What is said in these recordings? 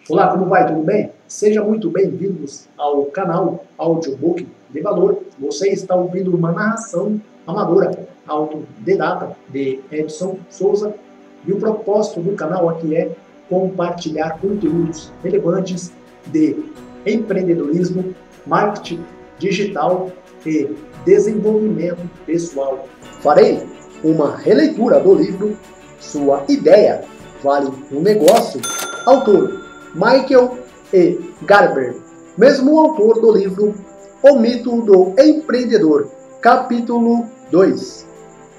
Olá, como vai? Tudo bem? Sejam muito bem-vindos ao canal Audiobook de Valor. Você está ouvindo uma narração amadora, autodidata, de Edson Souza. E o propósito do canal aqui é compartilhar conteúdos relevantes de empreendedorismo, marketing digital e desenvolvimento pessoal. Farei uma releitura do livro Sua Ideia Vale um Negócio, autor Michael E. Gerber, mesmo autor do livro O Mito do Empreendedor, capítulo 2,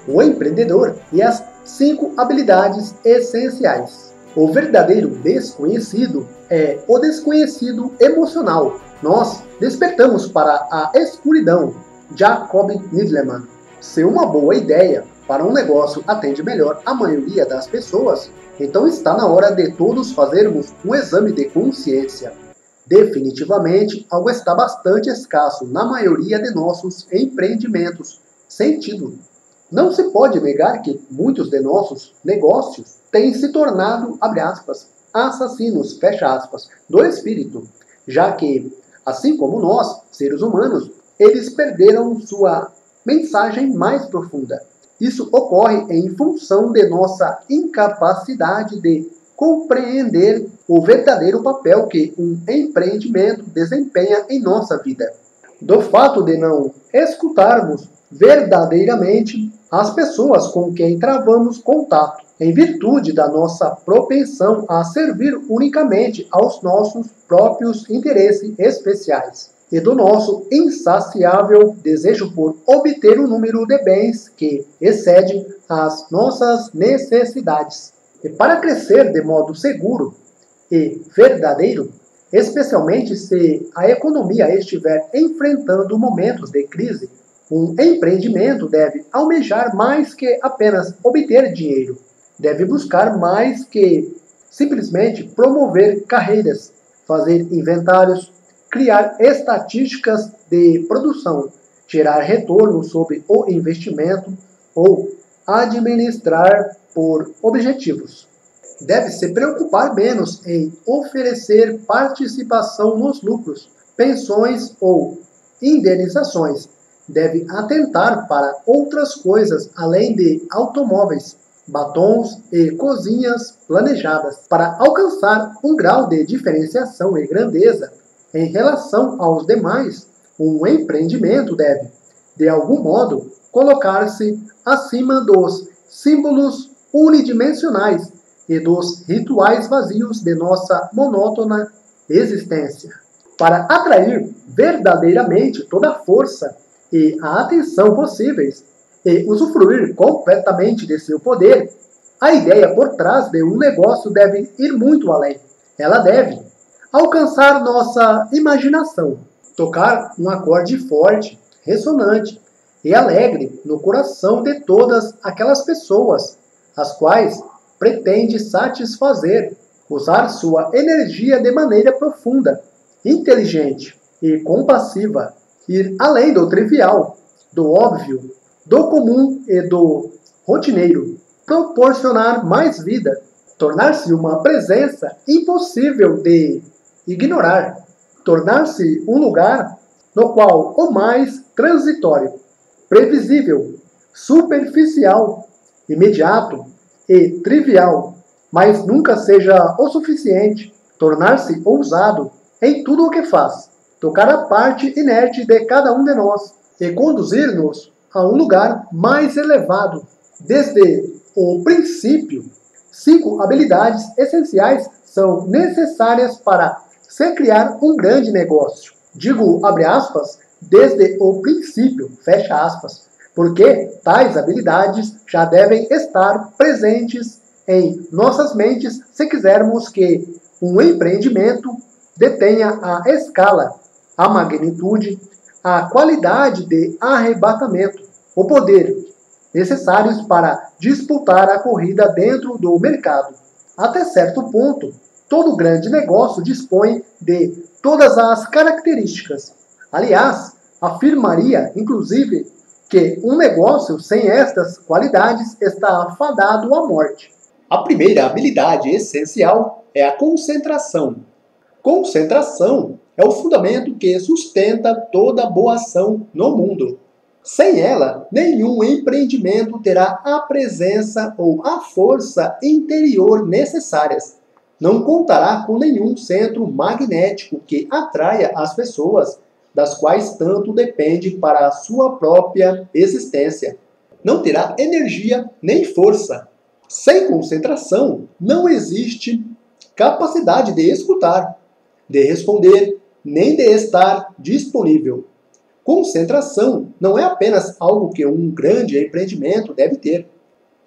o empreendedor e as 5 habilidades essenciais. O verdadeiro desconhecido é o desconhecido emocional. Nós despertamos para a escuridão. Jacob Needleman. Se uma boa ideia para um negócio atende melhor a maioria das pessoas, então está na hora de todos fazermos um exame de consciência. Definitivamente, algo está bastante escasso na maioria de nossos empreendimentos. Sentido. Não se pode negar que muitos de nossos negócios têm se tornado, abre aspas, assassinos, fecha aspas, do espírito, já que, assim como nós, seres humanos, eles perderam sua mensagem mais profunda. Isso ocorre em função de nossa incapacidade de compreender o verdadeiro papel que um empreendimento desempenha em nossa vida. Do fato de não escutarmos verdadeiramente as pessoas com quem travamos contato, em virtude da nossa propensão a servir unicamente aos nossos próprios interesses especiais e do nosso insaciável desejo por obter um número de bens que excede as nossas necessidades. E para crescer de modo seguro e verdadeiro, especialmente se a economia estiver enfrentando momentos de crise, um empreendimento deve almejar mais que apenas obter dinheiro. Deve buscar mais que simplesmente promover carreiras, fazer inventários, criar estatísticas de produção, gerar retorno sobre o investimento ou administrar por objetivos. Deve se preocupar menos em oferecer participação nos lucros, pensões ou indenizações. Deve atentar para outras coisas além de automóveis, batons e cozinhas planejadas. Para alcançar um grau de diferenciação e grandeza em relação aos demais, um empreendimento deve, de algum modo, colocar-se acima dos símbolos unidimensionais e dos rituais vazios de nossa monótona existência. Para atrair verdadeiramente toda a força e a atenção possíveis e usufruir completamente de seu poder, a ideia por trás de um negócio deve ir muito além. Ela deve alcançar nossa imaginação, tocar um acorde forte, ressonante e alegre no coração de todas aquelas pessoas, as quais pretende satisfazer, usar sua energia de maneira profunda, inteligente e compassiva, ir além do trivial, do óbvio, do comum e do rotineiro, proporcionar mais vida, tornar-se uma presença impossível de ignorar, tornar-se um lugar no qual o mais transitório, previsível, superficial, imediato e trivial, mas nunca seja o suficiente, tornar-se ousado em tudo o que faz, tocar a parte inerte de cada um de nós e conduzir-nos a um lugar mais elevado. Desde o princípio, 5 habilidades essenciais são necessárias para se criar um grande negócio. Digo, abre aspas, desde o princípio, fecha aspas, porque tais habilidades já devem estar presentes em nossas mentes se quisermos que um empreendimento detenha a escala, a magnitude, a qualidade de arrebatamento, o poder necessários para disputar a corrida dentro do mercado. Até certo ponto, todo grande negócio dispõe de todas as características. Aliás, afirmaria, inclusive, que um negócio sem estas qualidades está fadado à morte. A primeira habilidade essencial é a concentração. Concentração é o fundamento que sustenta toda boa ação no mundo. Sem ela, nenhum empreendimento terá a presença ou a força interior necessárias. Não contará com nenhum centro magnético que atraia as pessoas, das quais tanto depende para a sua própria existência. Não terá energia nem força. Sem concentração, não existe capacidade de escutar, de responder, nem de estar disponível. Concentração não é apenas algo que um grande empreendimento deve ter.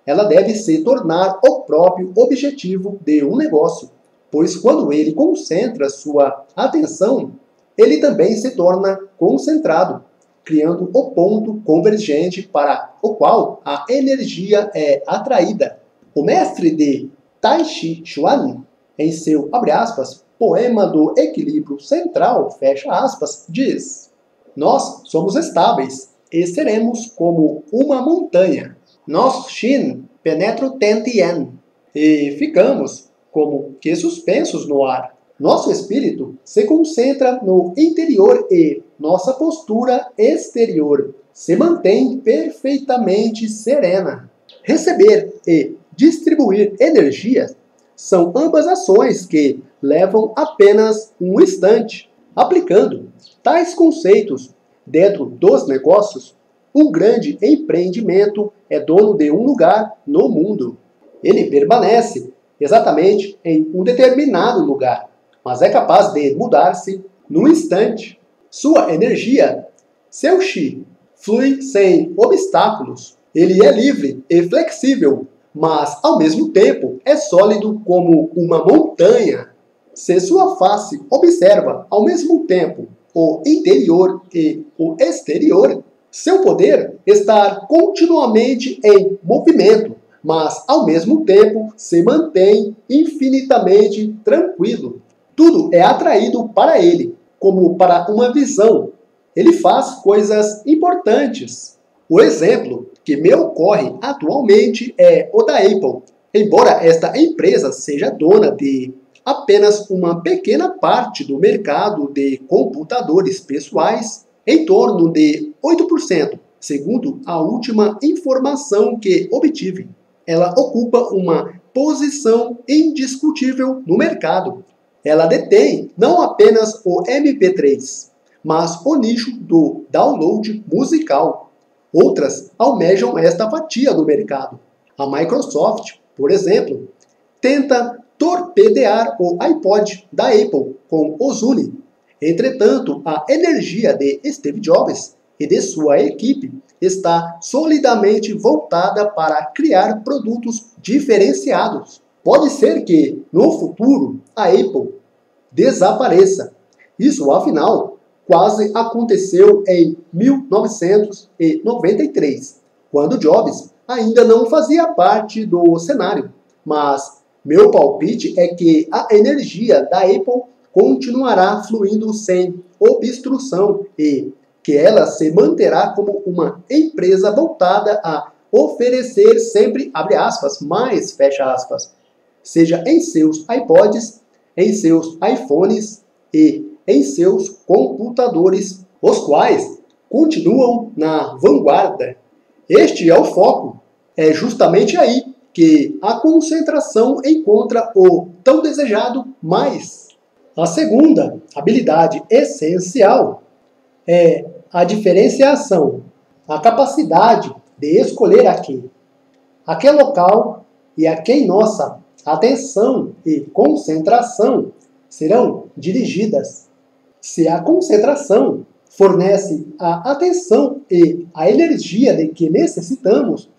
Ela deve se tornar o próprio objetivo de um negócio, pois quando ele concentra sua atenção, ele também se torna concentrado, criando o ponto convergente para o qual a energia é atraída. O mestre de Tai Chi Chuan, em seu, abre aspas, poema do equilíbrio central, fecha aspas, diz: nós somos estáveis e seremos como uma montanha. Nosso Shin penetra o Tien e ficamos como que suspensos no ar. Nosso espírito se concentra no interior e nossa postura exterior se mantém perfeitamente serena. Receber e distribuir energias são ambas ações que levam apenas um instante. Aplicando tais conceitos dentro dos negócios, um grande empreendimento é dono de um lugar no mundo. Ele permanece exatamente em um determinado lugar, mas é capaz de mudar-se num instante. Sua energia, seu chi, flui sem obstáculos. Ele é livre e flexível, mas ao mesmo tempo é sólido como uma montanha. Se sua face observa ao mesmo tempo o interior e o exterior, seu poder está continuamente em movimento, mas ao mesmo tempo se mantém infinitamente tranquilo. Tudo é atraído para ele, como para uma visão. Ele faz coisas importantes. O exemplo que me ocorre atualmente é o da Apple. Embora esta empresa seja dona de apenas uma pequena parte do mercado de computadores pessoais, em torno de 8%, segundo a última informação que obtive. Ela ocupa uma posição indiscutível no mercado. Ela detém não apenas o MP3, mas o nicho do download musical. Outras almejam esta fatia do mercado. A Microsoft, por exemplo, tenta torpedear o iPod da Apple com o Zune. Entretanto, a energia de Steve Jobs e de sua equipe está solidamente voltada para criar produtos diferenciados. Pode ser que, no futuro, a Apple desapareça. Isso, afinal, quase aconteceu em 1993, quando Jobs ainda não fazia parte do cenário. Mas meu palpite é que a energia da Apple continuará fluindo sem obstrução e que ela se manterá como uma empresa voltada a oferecer sempre, abre aspas, mais, fecha aspas, seja em seus iPods, em seus iPhones e em seus computadores, os quais continuam na vanguarda. Este é o foco. É justamente aí que a concentração encontra o tão desejado mais. A segunda habilidade essencial é a diferenciação, a capacidade de escolher a que local e a quem nossa atenção e concentração serão dirigidas. Se a concentração fornece a atenção e a energia de que necessitamos,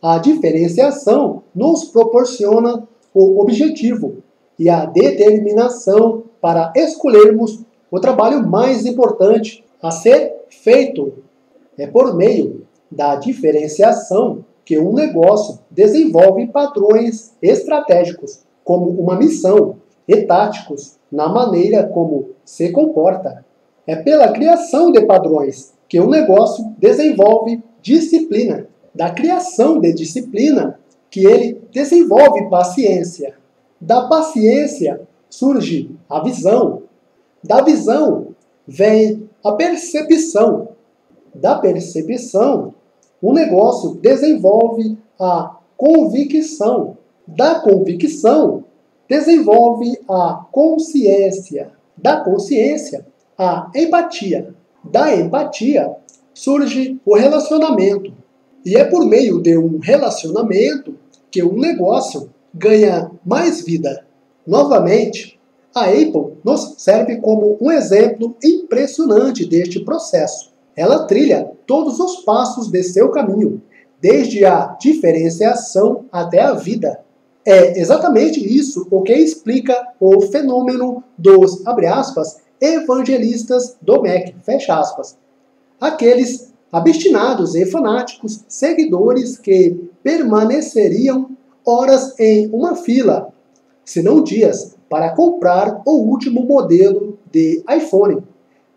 a diferenciação nos proporciona o objetivo e a determinação para escolhermos o trabalho mais importante a ser feito. É por meio da diferenciação que um negócio desenvolve padrões estratégicos, como uma missão, e táticos na maneira como se comporta. É pela criação de padrões que um negócio desenvolve disciplina. Da criação de disciplina que ele desenvolve paciência. Da paciência surge a visão. Da visão vem a percepção. Da percepção, o negócio desenvolve a convicção. Da convicção, desenvolve a consciência. Da consciência, a empatia. Da empatia, surge o relacionamento. E é por meio de um relacionamento que um negócio ganha mais vida. Novamente, a Apple nos serve como um exemplo impressionante deste processo. Ela trilha todos os passos de seu caminho, desde a diferenciação até a vida. É exatamente isso o que explica o fenômeno dos, abre aspas, evangelistas do Mac, fecha aspas. Aqueles obstinados e fanáticos seguidores que permaneceriam horas em uma fila, se não dias, para comprar o último modelo de iPhone,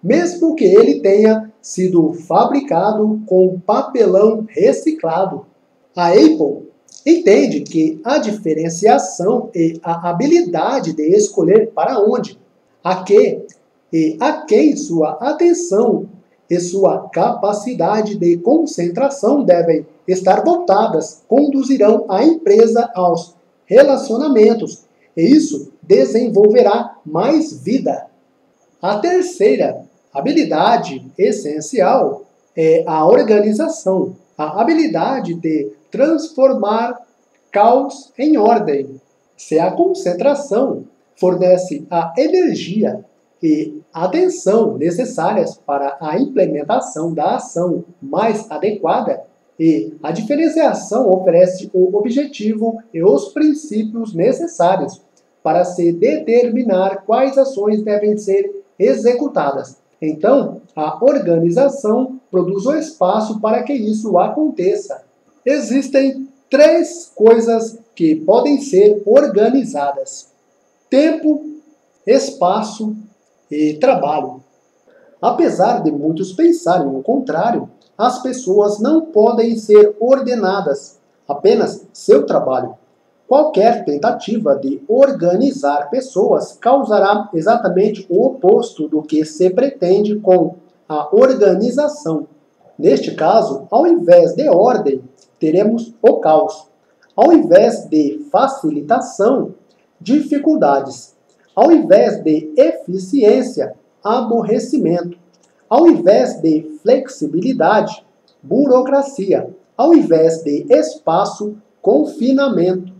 mesmo que ele tenha sido fabricado com papelão reciclado. A Apple entende que a diferenciação e a habilidade de escolher para onde, a que e a quem sua atenção e sua capacidade de concentração devem estar voltadas conduzirão a empresa aos relacionamentos, e isso desenvolverá mais vida. A terceira habilidade essencial é a organização, a habilidade de transformar caos em ordem. Se a concentração fornece a energia e atenção necessárias para a implementação da ação mais adequada, e a diferenciação oferece o objetivo e os princípios necessários para se determinar quais ações devem ser executadas. Então, a organização produz o espaço para que isso aconteça. Existem 3 coisas que podem ser organizadas: tempo, espaço e trabalho. Apesar de muitos pensarem o contrário, as pessoas não podem ser ordenadas, apenas seu trabalho. Qualquer tentativa de organizar pessoas causará exatamente o oposto do que se pretende com a organização. Neste caso, ao invés de ordem, teremos o caos. Ao invés de facilitação, dificuldades. Ao invés de eficiência, aborrecimento. Ao invés de flexibilidade, burocracia. Ao invés de espaço, confinamento.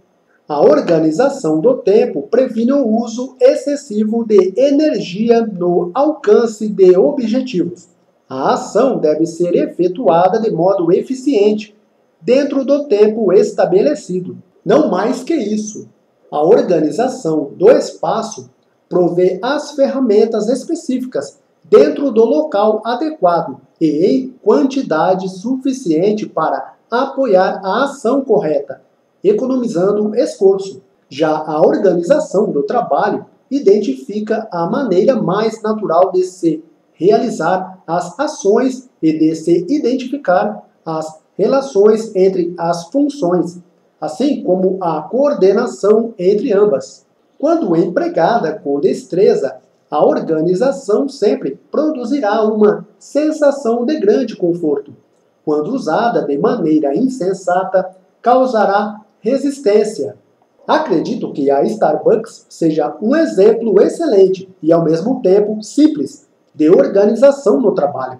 A organização do tempo previne o uso excessivo de energia no alcance de objetivos. A ação deve ser efetuada de modo eficiente, dentro do tempo estabelecido. Não mais que isso. A organização do espaço provê as ferramentas específicas dentro do local adequado e em quantidade suficiente para apoiar a ação correta, economizando esforço. Já a organização do trabalho identifica a maneira mais natural de se realizar as ações e de se identificar as relações entre as funções, assim como a coordenação entre ambas. Quando empregada com destreza, a organização sempre produzirá uma sensação de grande conforto. Quando usada de maneira insensata, causará resistência. Acredito que a Starbucks seja um exemplo excelente e, ao mesmo tempo, simples de organização no trabalho.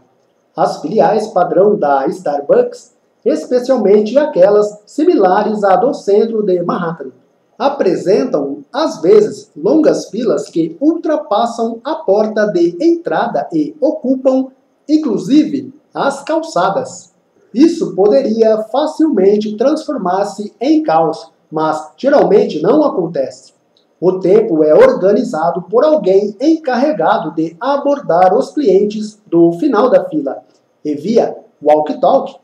As filiais padrão da Starbucks, especialmente aquelas similares à do centro de Manhattan, apresentam, às vezes, longas filas que ultrapassam a porta de entrada e ocupam, inclusive, as calçadas. Isso poderia facilmente transformar-se em caos, mas geralmente não acontece. O tempo é organizado por alguém encarregado de abordar os clientes do final da fila e, via walkie-talkie,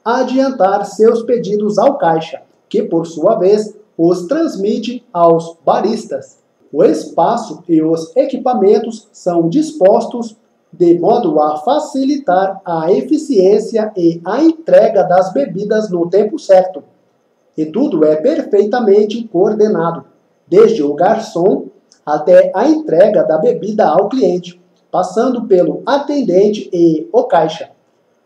adiantar seus pedidos ao caixa, que, por sua vez, os transmite aos baristas. O espaço e os equipamentos são dispostos de modo a facilitar a eficiência e a entrega das bebidas no tempo certo. E tudo é perfeitamente coordenado, desde o garçom até a entrega da bebida ao cliente, passando pelo atendente e o caixa.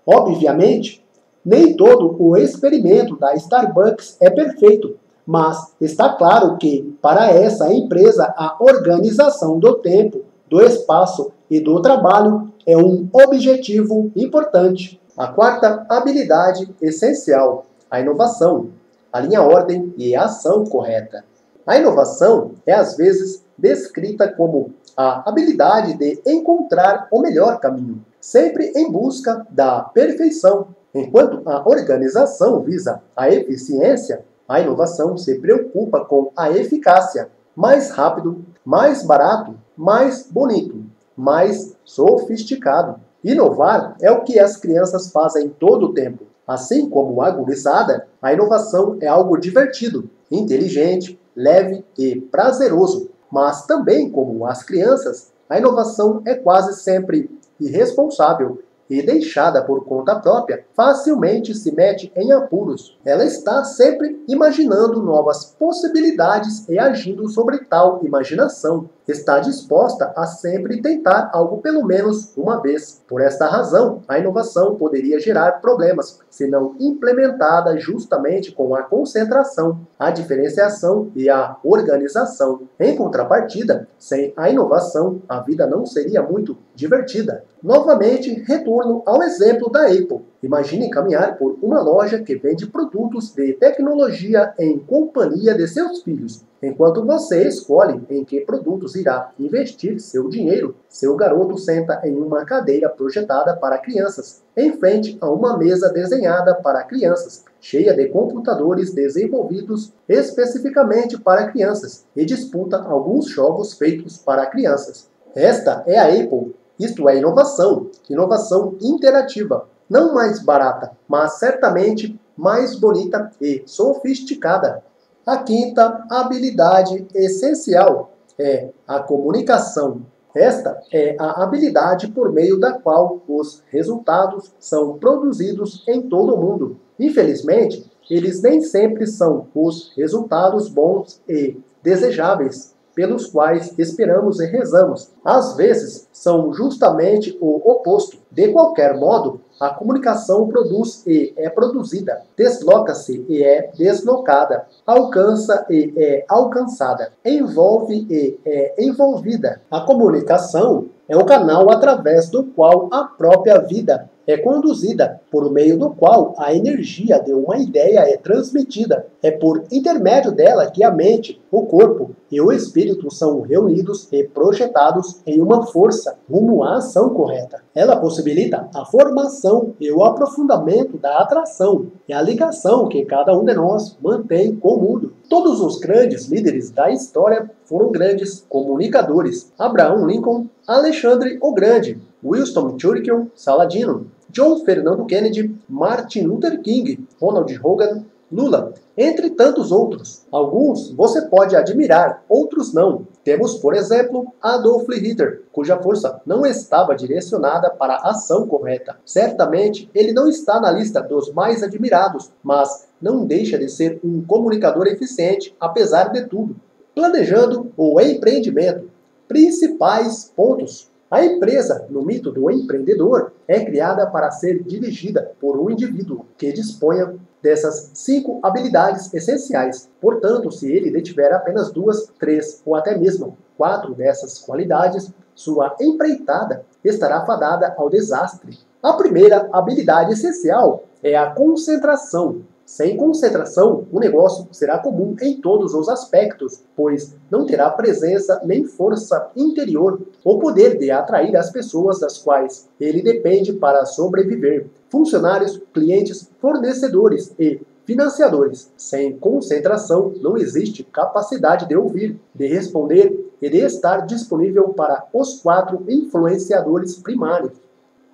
Obviamente, nem todo o experimento da Starbucks é perfeito, mas está claro que, para essa empresa, a organização do tempo, do espaço e do trabalho é um objetivo importante. A quarta habilidade essencial, a inovação, alinha a ordem e a ação correta. A inovação é às vezes descrita como a habilidade de encontrar o melhor caminho, sempre em busca da perfeição. Enquanto a organização visa a eficiência, a inovação se preocupa com a eficácia. Mais rápido, mais barato, mais bonito, mais sofisticado. Inovar é o que as crianças fazem todo o tempo. Assim como a gurizada, a inovação é algo divertido, inteligente, leve e prazeroso. Mas também, como as crianças, a inovação é quase sempre irresponsável e deixada por conta própria, facilmente se mete em apuros. Ela está sempre imaginando novas possibilidades e agindo sobre tal imaginação. Está disposta a sempre tentar algo pelo menos uma vez. Por esta razão, a inovação poderia gerar problemas, se não implementada justamente com a concentração, a diferenciação e a organização. Em contrapartida, sem a inovação, a vida não seria muito divertida. Novamente, retorno ao exemplo da Apple. Imagine caminhar por uma loja que vende produtos de tecnologia em companhia de seus filhos. Enquanto você escolhe em que produtos irá investir seu dinheiro, seu garoto senta em uma cadeira projetada para crianças, em frente a uma mesa desenhada para crianças, cheia de computadores desenvolvidos especificamente para crianças, e disputa alguns jogos feitos para crianças. Esta é a Apple. Isto é inovação interativa, não mais barata, mas certamente mais bonita e sofisticada. A quinta habilidade essencial é a comunicação. Esta é a habilidade por meio da qual os resultados são produzidos em todo o mundo. Infelizmente, eles nem sempre são os resultados bons e desejáveis pelos quais esperamos e rezamos. Às vezes, são justamente o oposto. De qualquer modo, a comunicação produz e é produzida, desloca-se e é deslocada, alcança e é alcançada, envolve e é envolvida. A comunicação é o canal através do qual a própria vida é conduzida, por meio do qual a energia de uma ideia é transmitida. É por intermédio dela que a mente, o corpo e o espírito são reunidos e projetados em uma força rumo à ação correta. Ela possibilita a formação e o aprofundamento da atração e a ligação que cada um de nós mantém com o mundo. Todos os grandes líderes da história foram grandes comunicadores. Abraham Lincoln, Alexandre o Grande, Winston Churchill, Saladino, John Fernando Kennedy, Martin Luther King, Ronald Reagan, Lula, entre tantos outros. Alguns você pode admirar, outros não. Temos, por exemplo, Adolf Hitler, cuja força não estava direcionada para a ação correta. Certamente, ele não está na lista dos mais admirados, mas não deixa de ser um comunicador eficiente, apesar de tudo. Planejando o empreendimento. Principais pontos. A empresa, no mito do empreendedor, é criada para ser dirigida por um indivíduo que disponha dessas 5 habilidades essenciais. Portanto, se ele detiver apenas 2, 3 ou até mesmo 4 dessas qualidades, sua empreitada estará fadada ao desastre. A primeira habilidade essencial é a concentração. Sem concentração, o negócio será comum em todos os aspectos, pois não terá presença nem força interior ou poder de atrair as pessoas das quais ele depende para sobreviver. Funcionários, clientes, fornecedores e financiadores. Sem concentração, não existe capacidade de ouvir, de responder e de estar disponível para os 4 influenciadores primários.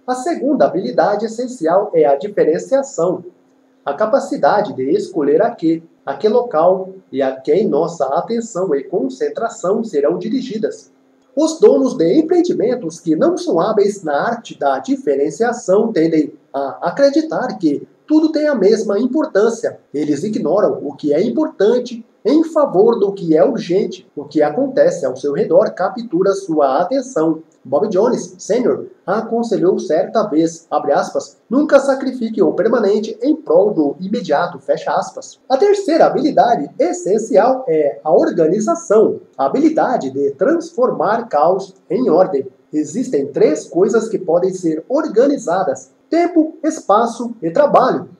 A segunda habilidade essencial é a diferenciação. A capacidade de escolher a que local e a quem nossa atenção e concentração serão dirigidas. Os donos de empreendimentos que não são hábeis na arte da diferenciação tendem a acreditar que tudo tem a mesma importância. Eles ignoram o que é importante em favor do que é urgente. O que acontece ao seu redor captura sua atenção. Bob Jones, Sr., aconselhou certa vez, abre aspas, nunca sacrifique o permanente em prol do imediato, fecha aspas. A terceira habilidade essencial é a organização, a habilidade de transformar caos em ordem. Existem 3 coisas que podem ser organizadas: tempo, espaço e trabalho.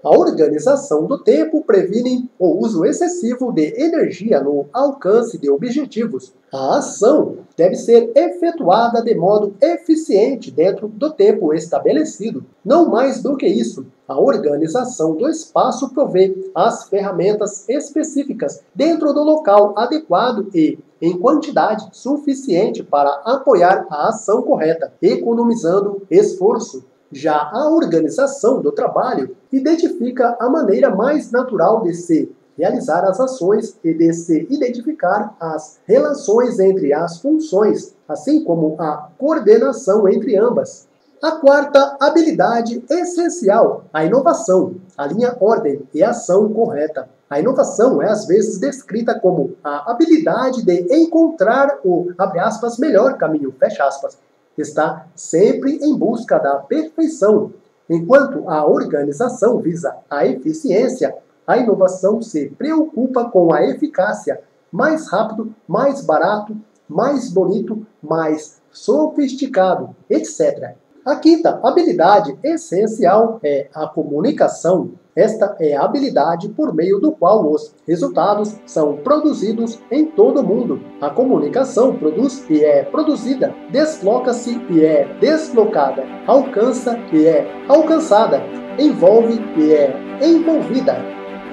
A organização do tempo previne o uso excessivo de energia no alcance de objetivos. A ação deve ser efetuada de modo eficiente dentro do tempo estabelecido. Não mais do que isso, a organização do espaço provê as ferramentas específicas dentro do local adequado e em quantidade suficiente para apoiar a ação correta, economizando esforço. Já a organização do trabalho identifica a maneira mais natural de se realizar as ações e de se identificar as relações entre as funções, assim como a coordenação entre ambas. A quarta habilidade essencial, a inovação, alinha ordem e ação correta. A inovação é às vezes descrita como a habilidade de encontrar o, abre aspas, melhor caminho, fecha aspas. Está sempre em busca da perfeição. Enquanto a organização visa a eficiência, a inovação se preocupa com a eficácia. Mais rápido, mais barato, mais bonito, mais sofisticado, etc. A quinta habilidade essencial é a comunicação. Esta é a habilidade por meio do qual os resultados são produzidos em todo o mundo. A comunicação produz e é produzida, desloca-se e é deslocada, alcança e é alcançada, envolve e é envolvida.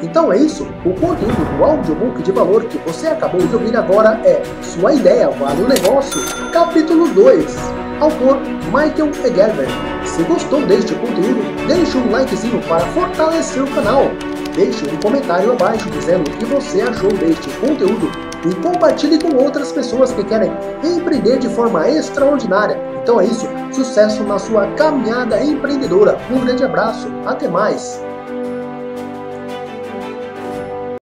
Então é isso, o conteúdo do audiobook de valor que você acabou de ouvir agora é Sua Ideia Vale o Negócio, capítulo 2, autor Michael E. Gerber. Se gostou deste conteúdo, deixe um likezinho para fortalecer o canal. Deixe um comentário abaixo dizendo o que você achou deste conteúdo e compartilhe com outras pessoas que querem empreender de forma extraordinária. Então é isso, sucesso na sua caminhada empreendedora. Um grande abraço, até mais!